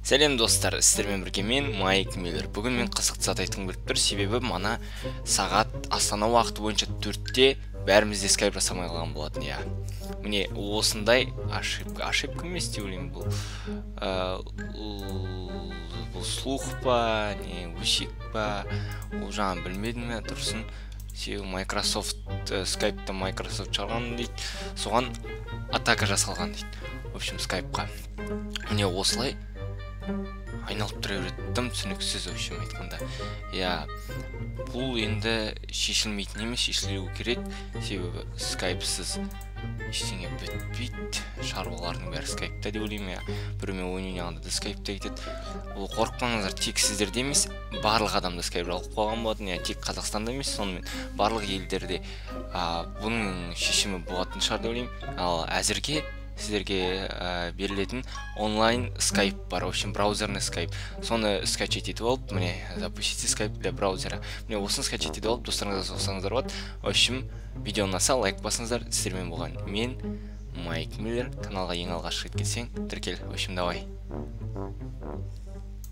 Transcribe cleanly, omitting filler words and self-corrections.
Сәлем достар, сіздермен бірге мен Майк Миллер. Бүгін мен қызықты зат айтқым келіп тұр, себебі мана сағат Астана уақыты бойынша 4-те бәрімізде скайп жасамай қалған болатын, иә. Міне осындай ошибка емес деп ойлаймын, бұл слух па, не өсек па, ол жағын білмедім мен тұрсын. Себебі Microsoft скайпта Microsoft шығарған дейді, соған атака жасалған дейді. В общем, скайпқа. Міне осылай айналып тұра береттім, түсініксіз өшім айтқанда. Бұл енді шешілмейтін емес, шешілуі керек, себебі скайпсыз ештеңе бітпейді, шаруалардың бәрі скайпта деп ойлаймын. Біреумен ойнағанда да скайпта кетеді. Ол қорықпаңыздар, тек сіздерде емес, барлық адамда скайп жалғып қалған болатын, тек Қазақстанда емес, сонымен барлық елдерде бұның шешімі болатын шығар деп ойлаймын. Ал әзірге сіздерге берілетін онлайн скайп бар, в общем, браузерный скайп. Соны скачать етіп алып, міне, запустите скайп для браузера. Міне, осыны скачать етіп алып, достарыңызға соқсаңыздар болады. В общем, видео ұнаса, лайк басыңыздар. Сіздермен болған мен, Майк Миллер. Каналға ең алғаш рет келсең, тіркел. В общем, давай.